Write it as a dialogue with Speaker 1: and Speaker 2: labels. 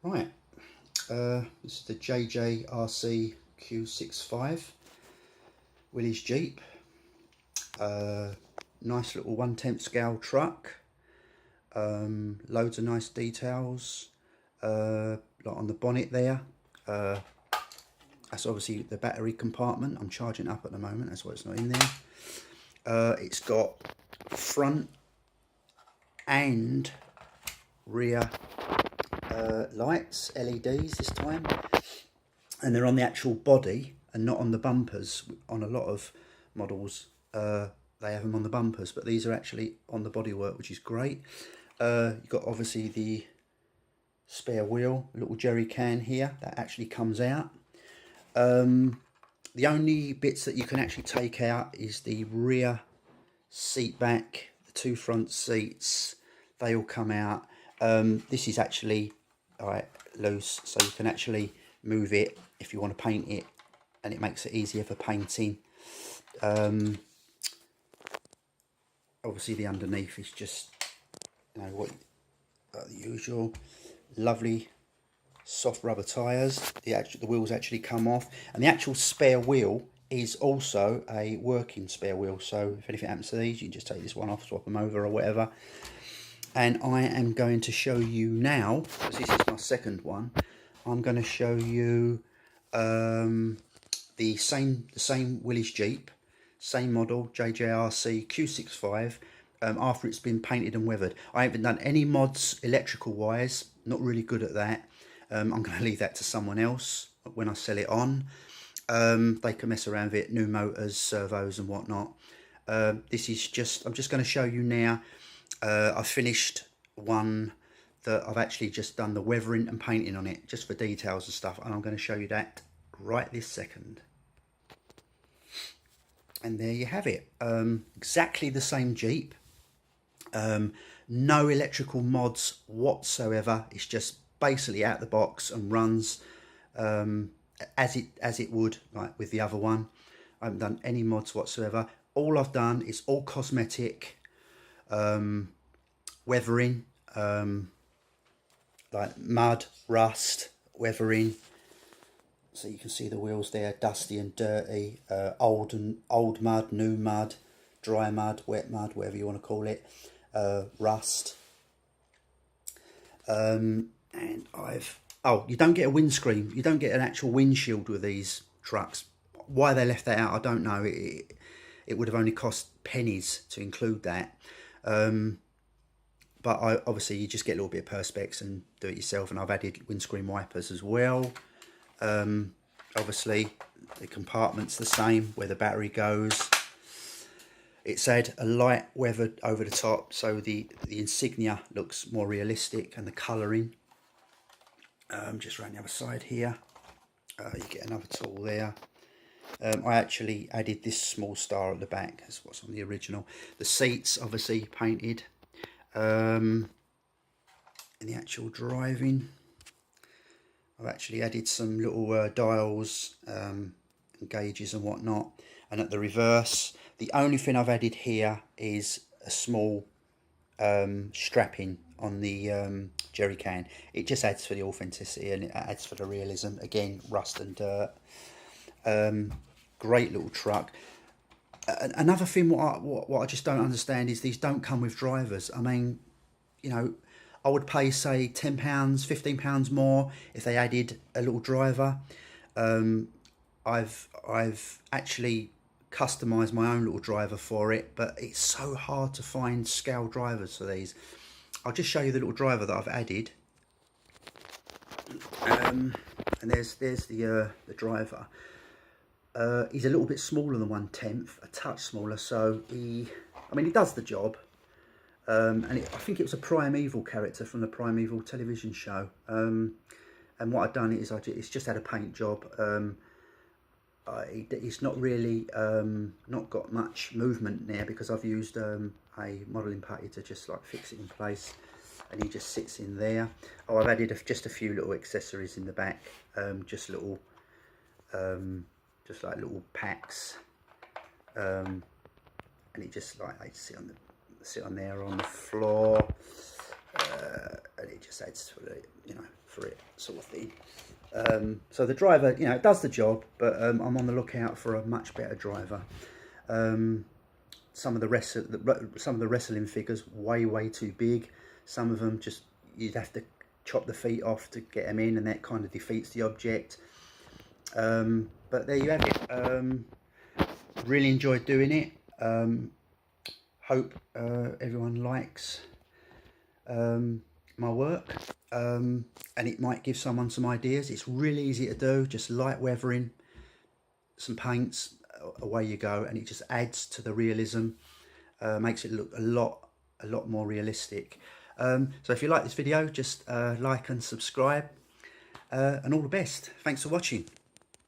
Speaker 1: Right, this is the Jjrc Q65 Willy'S Jeep. Nice little 1/10 scale truck. Loads of nice details. Like on the bonnet there. That's obviously the battery compartment. I'm charging up at the moment, that's why it's not in there. It's got front and rear lights, LEDs this time, and they're on the actual body and not on the bumpers. On a lot of models they have them on the bumpers, but these are actually on the bodywork, which is great. You've got obviously the spare wheel, little jerry can here that actually comes out. The only bits that you can actually take out is the rear seat back, the two front seats, they all come out. This is actually loose, so you can actually move it if you want to paint it, and it makes it easier for painting. Obviously the underneath is just, you know, what the usual lovely soft rubber tyres. The wheels actually come off, and the actual spare wheel is also a working spare wheel, so if anything happens to these, you can just take this one off, swap them over or whatever. And I am going to show you now, because this is my second one, I'm going to show you the same Willy'S Jeep, same model, Jjrc Q65, after it's been painted and weathered. I haven't done any mods electrical wise, not really good at that. I'm going to leave that to someone else when I sell it on. They can mess around with it, new motors, servos and whatnot. This is just, I'm just going to show you now. I've finished one that I've actually just done the weathering and painting on it, just for details and stuff, and I'm going to show you that right this second. And there you have it. Exactly the same Jeep. No electrical mods whatsoever. It's just basically out the box and runs as it would, like with the other one. I haven't done any mods whatsoever. All I've done is all cosmetic weathering, like mud, rust, weathering. So you can see the wheels there, dusty and dirty, old mud, new mud, dry mud, wet mud, whatever you want to call it, rust. And you don't get a windscreen, you don't get an actual windshield with these trucks. Why they left that out, I don't know. It would have only cost pennies to include that. But obviously you just get a little bit of perspex and do it yourself, and I've added windscreen wipers as well. Obviously the compartment's the same where the battery goes. It's had a light weathered over the top, so the insignia looks more realistic, and the colouring. Just around the other side here, you get another tool there. I actually added this small star at the back, that's what's on the original. The seats obviously painted. In the actual driving, I've actually added some little dials and gauges and whatnot. And at the reverse, the only thing I've added here is a small strapping on the jerry can. It just adds for the authenticity, and it adds for the realism. Again, rust and dirt. Great little truck. Another thing what I just don't understand is these don't come with drivers. I mean, you know, I would pay say £10, £15 more if they added a little driver. I've actually customised my own little driver for it, but it's so hard to find scale drivers for these. I'll just show you the little driver that I've added. And there's the driver. He's a little bit smaller than 1/10, a touch smaller, so he does the job. And I think it was a Primeval character from the Primeval television show. And what I've done is it's just had a paint job. It's not really not got much movement there, because I've used a modelling putty to just like fix it in place, and he just sits in there. Oh, I've added just a few little accessories in the back, just little just like little packs, and it just like I sit on there on the floor. and it just adds to it, you know, for it sort of thing. So the driver, you know, it does the job, but I'm on the lookout for a much better driver. Some of the wrestling figures way too big. Some of them just, you'd have to chop the feet off to get them in, and that kind of defeats the object. But there you have it. Really enjoyed doing it. Hope everyone likes my work, and it might give someone some ideas. It's really easy to do, just light weathering, some paints, away you go, and it just adds to the realism, makes it look a lot more realistic. So if you like this video, just like and subscribe, and all the best. Thanks for watching.